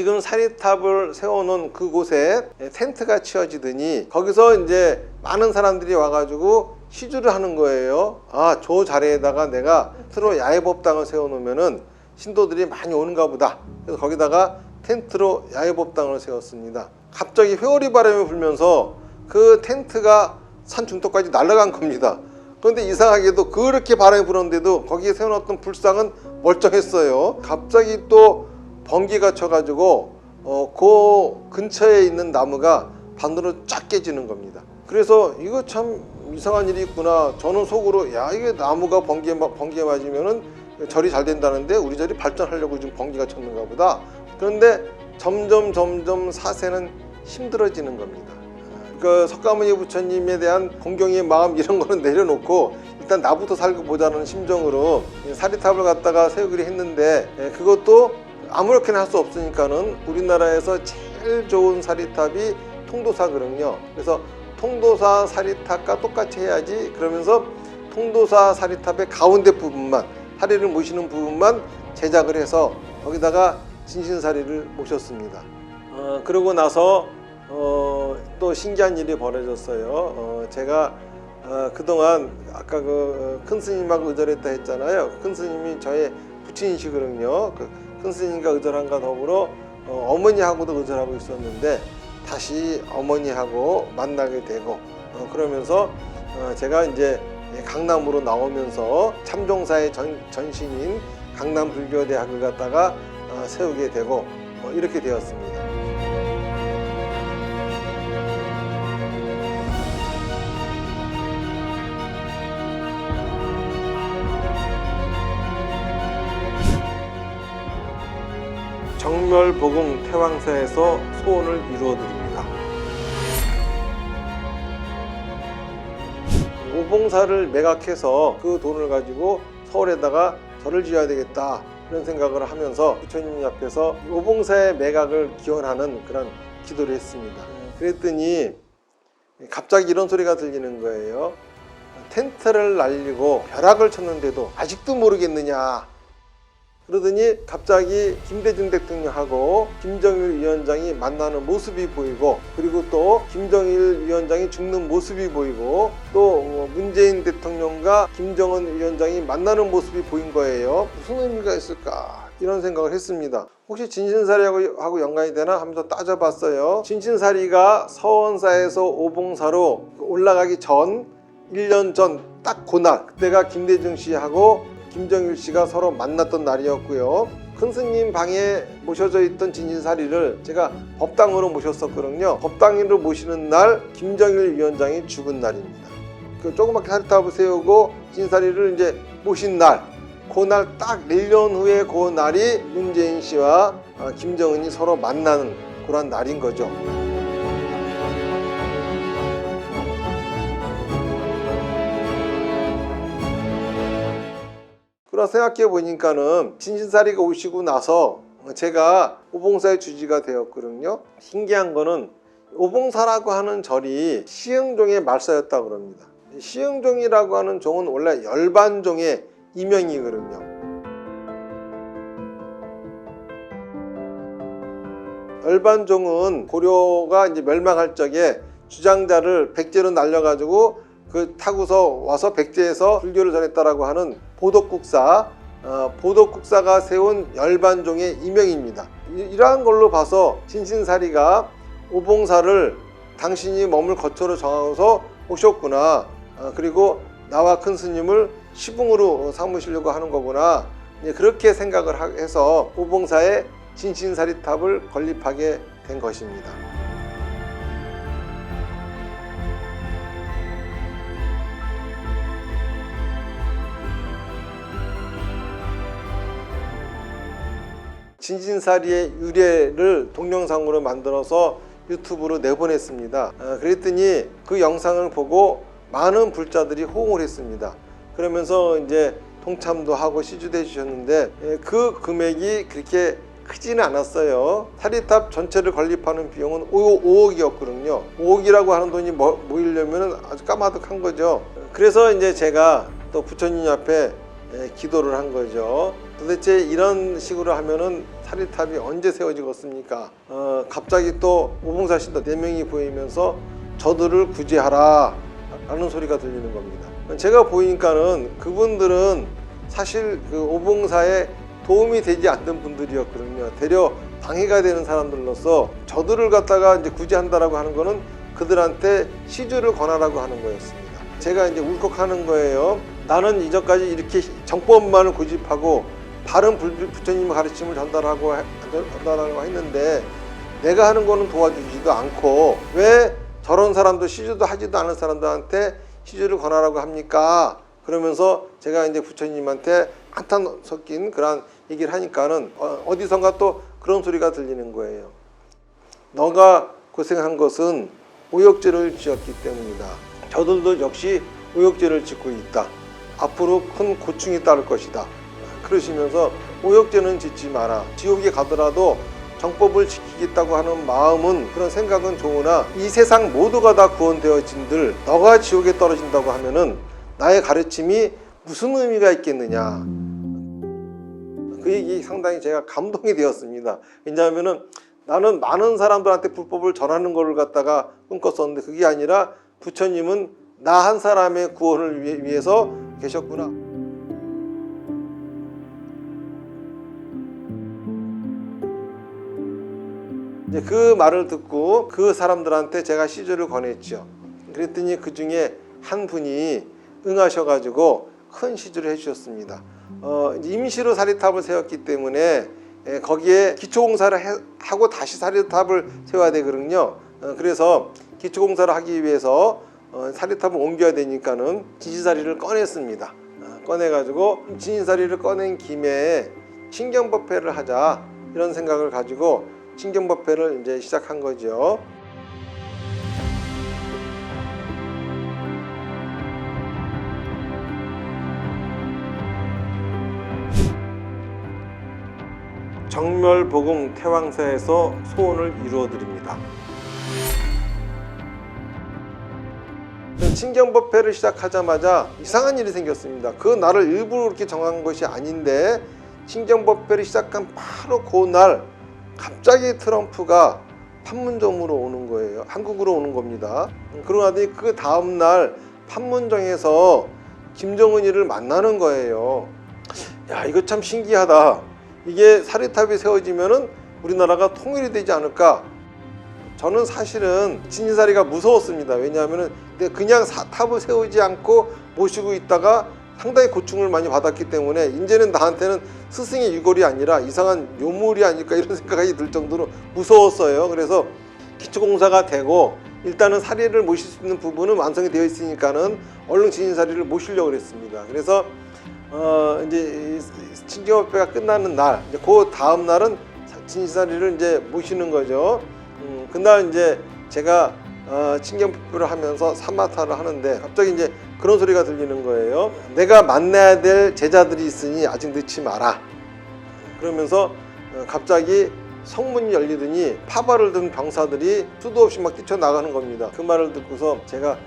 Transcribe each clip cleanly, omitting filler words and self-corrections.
지금 사리탑을 세워놓은 그곳에 텐트가 치워지더니 거기서 이제 많은 사람들이 와가지고 시주를 하는 거예요. 아, 저 자리에다가 내가 스스로 야외법당을 세워놓으면은 신도들이 많이 오는가 보다. 그래서 거기다가 텐트로 야외법당을 세웠습니다. 갑자기 회오리 바람이 불면서 그 텐트가 산 중턱까지 날아간 겁니다. 그런데 이상하게도 그렇게 바람이 불었는데도 거기에 세워놨던 불상은 멀쩡했어요. 갑자기 또 번개가 쳐가지고 그 근처에 있는 나무가 반으로 쫙 깨지는 겁니다. 그래서 이거 참 이상한 일이 있구나. 저는 속으로 야, 이게 나무가 번개 맞으면은 절이 잘 된다는데 우리 절이 발전하려고 지금 번개가 쳤는가 보다. 그런데 점점 사세는 힘들어지는 겁니다. 그 석가모니 부처님에 대한 공경의 마음 이런 거는 내려놓고 일단 나부터 살고 보자는 심정으로 사리탑을 갖다가 세우기로 했는데, 그것도 아무렇게나 할 수 없으니까는 우리나라에서 제일 좋은 사리탑이 통도사거든요. 그래서 통도사 사리탑과 똑같이 해야지, 그러면서 통도사 사리탑의 가운데 부분만, 사리를 모시는 부분만 제작을 해서 거기다가 진신사리를 모셨습니다. 그러고 나서 또 신기한 일이 벌어졌어요. 제가 그동안 아까 그 큰 스님하고 의절했다 했잖아요. 큰 스님이 저의 부친이시거든요. 그 큰 스님과 의절한과 더불어 어머니하고도 의절하고 있었는데 다시 어머니하고 만나게 되고, 그러면서 제가 이제 강남으로 나오면서 참종사의 전신인 강남불교대학을 갖다가 세우게 되고 이렇게 되었습니다. 정멸보공 태왕사에서 소원을 이루어드립니다. 오봉사를 매각해서 그 돈을 가지고 서울에다가 절을 지어야 되겠다 이런 생각을 하면서 부처님 앞에서 오봉사의 매각을 기원하는 그런 기도를 했습니다. 그랬더니 갑자기 이런 소리가 들리는 거예요. 텐트를 날리고 벼락을 쳤는데도 아직도 모르겠느냐. 그러더니 갑자기 김대중 대통령하고 김정일 위원장이 만나는 모습이 보이고, 그리고 또 김정일 위원장이 죽는 모습이 보이고, 또 문재인 대통령과 김정은 위원장이 만나는 모습이 보인 거예요. 무슨 의미가 있을까 이런 생각을 했습니다. 혹시 진신사리하고 연관이 되나 하면서 따져봤어요. 진신사리가 서원사에서 오봉사로 올라가기 전 1년 전 딱 그날, 그때가 김대중 씨하고 김정일 씨가 서로 만났던 날이었고요. 큰 스님 방에 모셔져 있던 진신사리를 제가 법당으로 모셨었거든요. 법당으로 모시는 날 김정일 위원장이 죽은 날입니다. 그 조그맣게 사리탑을 세우고 진신사리를 이제 모신 날, 그날 딱 1년 후에 그 날이 문재인 씨와 김정은이 서로 만나는 그런 날인 거죠. 생각해 보니까는 진신사리가 오시고 나서 제가 오봉사의 주지가 되었거든요. 신기한 거는 오봉사라고 하는 절이 시흥종의 말사였다고 그럽니다. 시흥종이라고 하는 종은 원래 열반종의 이명이거든요. 열반종은 고려가 이제 멸망할 적에 주장자를 백제로 날려가지고 그 타고서 와서 백제에서 불교를 전했다라고 하는 보덕국사가 세운 열반종의 이명입니다. 이러한 걸로 봐서 진신사리가 오봉사를 당신이 머물 거처로 정하고서 오셨구나. 그리고 나와 큰 스님을 시붕으로 삼으시려고 하는 거구나. 그렇게 생각을 해서 오봉사에 진신사리탑을 건립하게 된 것입니다. 진신사리의 유래를 동영상으로 만들어서 유튜브로 내보냈습니다. 그랬더니 그 영상을 보고 많은 불자들이 호응을 했습니다. 그러면서 이제 동참도 하고 시주도 해주셨는데 그 금액이 그렇게 크지는 않았어요. 사리탑 전체를 건립하는 비용은 5억이었거든요. 5억이라고 하는 돈이 모이려면 아주 까마득한 거죠. 그래서 이제 제가 또 부처님 앞에 기도를 한 거죠. 도대체 이런 식으로 하면은 사리탑이 언제 세워지겠습니까? 갑자기 또 오봉사 신도 4명이 보이면서 저들을 구제하라 라는 소리가 들리는 겁니다. 제가 보니까는 그분들은 사실 그 오봉사에 도움이 되지 않는 분들이었거든요. 되려 방해가 되는 사람들로서 저들을 갖다가 이제 구제한다라고 하는 거는 그들한테 시주를 권하라고 하는 거였습니다. 제가 이제 울컥하는 거예요. 나는 이전까지 이렇게 정법만을 고집하고 바른 부처님의 가르침을 전달하고 했는데 내가 하는 거는 도와주지도 않고 왜 저런 사람도 시주도 하지도 않은 사람들한테 시주를 권하라고 합니까? 그러면서 제가 이제 부처님한테 한탄 섞인 그런 얘기를 하니까는 어디선가 또 그런 소리가 들리는 거예요. 너가 고생한 것은 오역죄를 지었기 때문이다. 저들도 역시 오역죄를 짓고 있다. 앞으로 큰 고충이 따를 것이다. 그러시면서 오역죄는 짓지 마라. 지옥에 가더라도 정법을 지키겠다고 하는 마음은 그런 생각은 좋으나 이 세상 모두가 다 구원되어진들 너가 지옥에 떨어진다고 하면은 나의 가르침이 무슨 의미가 있겠느냐. 그 얘기 상당히 제가 감동이 되었습니다. 왜냐하면은 나는 많은 사람들한테 불법을 전하는 걸 갖다가 꿈꿨었는데 그게 아니라 부처님은 나 한 사람의 구원을 위해서 계셨구나. 이제 그 말을 듣고 그 사람들한테 제가 시주를 권했죠. 그랬더니 그 중에 한 분이 응하셔가지고 큰 시주를 해주셨습니다. 임시로 사리탑을 세웠기 때문에 거기에 기초공사를 하고 다시 사리탑을 세워야 되거든요. 그래서 기초공사를 하기 위해서 사리탑을 옮겨야 되니까는 진신사리를 꺼냈습니다. 꺼내가지고 진신사리를 꺼낸 김에 신경법회를 하자 이런 생각을 가지고 신경법회를 이제 시작한 거죠. 정멸복음 태왕사에서 소원을 이루어드립니다. 신경법회를 시작하자마자 이상한 일이 생겼습니다. 그 날을 일부러 그렇게 정한 것이 아닌데 신경법회를 시작한 바로 그 날 갑자기 트럼프가 판문점으로 오는 거예요. 한국으로 오는 겁니다. 그러더니 그 다음날 판문점에서 김정은이를 만나는 거예요. 야, 이거 참 신기하다. 이게 사리탑이 세워지면은 우리나라가 통일이 되지 않을까? 저는 사실은 진신사리가 무서웠습니다. 왜냐하면은 그냥 탑을 세우지 않고 모시고 있다가 상당히 고충을 많이 받았기 때문에 이제는 나한테는 스승의 유골이 아니라 이상한 요물이 아닐까 이런 생각이 들 정도로 무서웠어요. 그래서 기초공사가 되고 일단은 사리를 모실 수 있는 부분은 완성이 되어 있으니까는 얼른 진신사리를 모시려고 그랬습니다. 그래서 이제 신경법회가 끝나는 날, 이제 그 다음 날은 진신사리를 이제 모시는 거죠. 그날 이제 제가 신경법회를 하면서 사마타를 하는데 갑자기 이제 그런 소리가 들리는 거예요. 내가 만나야 될 제자들이 있으니 아직 늦지 마라. 그러면서 갑자기 성문이 열리더니 파발을 든 병사들이 수도 없이 막 뛰쳐나가는 겁니다. 그 말을 듣고서 제가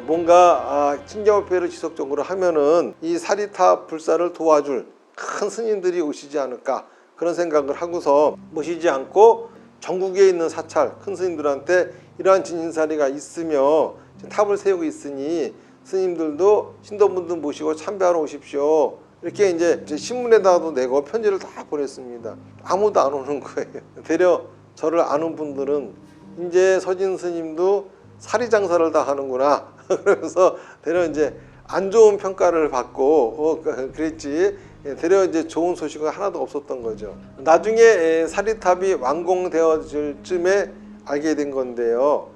뭔가 신경법회를 지속적으로 하면은 이 사리탑 불사를 도와줄 큰 스님들이 오시지 않을까 그런 생각을 하고서 모시지 않고 전국에 있는 사찰 큰 스님들한테 이러한 진신사리가 있으며 탑을 세우고 있으니 스님들도 신도분들 모시고 참배하러 오십시오. 이렇게 이제 신문에다가도 내고 편지를 다 보냈습니다. 아무도 안 오는 거예요. 되려 저를 아는 분들은 이제 서진 스님도 사리 장사를 다 하는구나. 그러면서 되려 이제 안 좋은 평가를 받고 그랬지. 되려 이제 좋은 소식은 하나도 없었던 거죠. 나중에 사리탑이 완공되어질 쯤에 알게 된 건데요.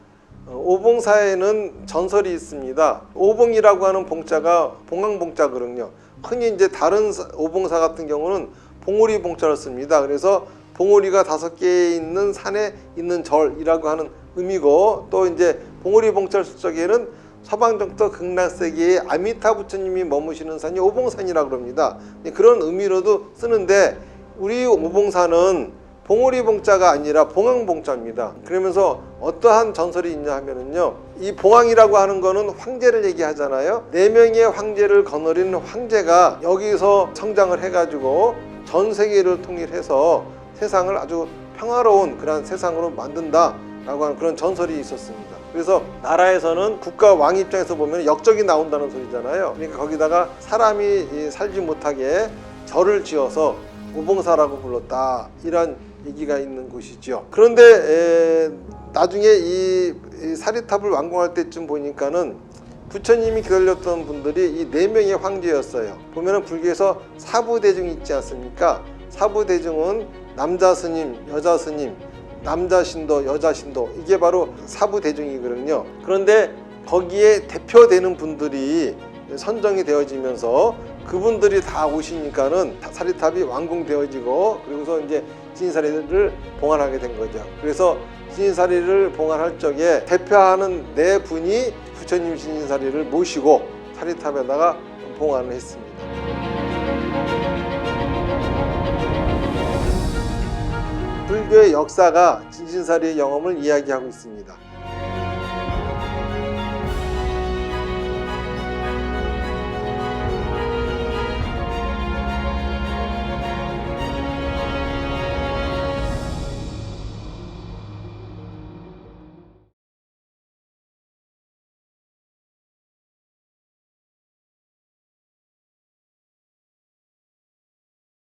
오봉사에는 전설이 있습니다. 오봉이라고 하는 봉자가 봉황봉자거든요. 흔히 이제 다른 오봉사 같은 경우는 봉오리 봉자를 씁니다. 그래서 봉오리가 5개 있는 산에 있는 절이라고 하는 의미고, 또 이제 봉오리 봉자 수적에는 서방정토 극락세계에 아미타 부처님이 머무시는 산이 오봉산이라고 합니다. 그런 의미로도 쓰는데 우리 오봉사는 봉오리 봉자가 아니라 봉황봉자입니다. 그러면서 어떠한 전설이 있냐 하면은요, 이 봉황이라고 하는 거는 황제를 얘기하잖아요. 4명의 황제를 거느린 황제가 여기서 성장을 해가지고 전 세계를 통일해서 세상을 아주 평화로운 그런 세상으로 만든다라고 하는 그런 전설이 있었습니다. 그래서 나라에서는 국가 왕 입장에서 보면 역적이 나온다는 소리잖아요. 그러니까 거기다가 사람이 살지 못하게 절을 지어서 오봉사라고 불렀다, 이런 얘기가 있는 곳이죠. 그런데 나중에 이 사리탑을 완공할 때쯤 보니까는 부처님이 기다렸던 분들이 이 4명의 황제였어요. 보면은 불교에서 사부대중이 있지 않습니까? 사부대중은 남자 스님, 여자 스님, 남자 신도, 여자 신도, 이게 바로 사부대중이거든요. 그런데 거기에 대표되는 분들이 선정이 되어지면서 그분들이 다 오시니까는 사리탑이 완공되어지고, 그리고서 이제 진인사리를 봉안하게 된 거죠. 그래서 진인사리를 봉안할 적에 대표하는 4분이 부처님 진인사리를 모시고 사리탑에다가 봉안을 했습니다. 불교의 역사가 진신사리의 영험을 이야기하고 있습니다.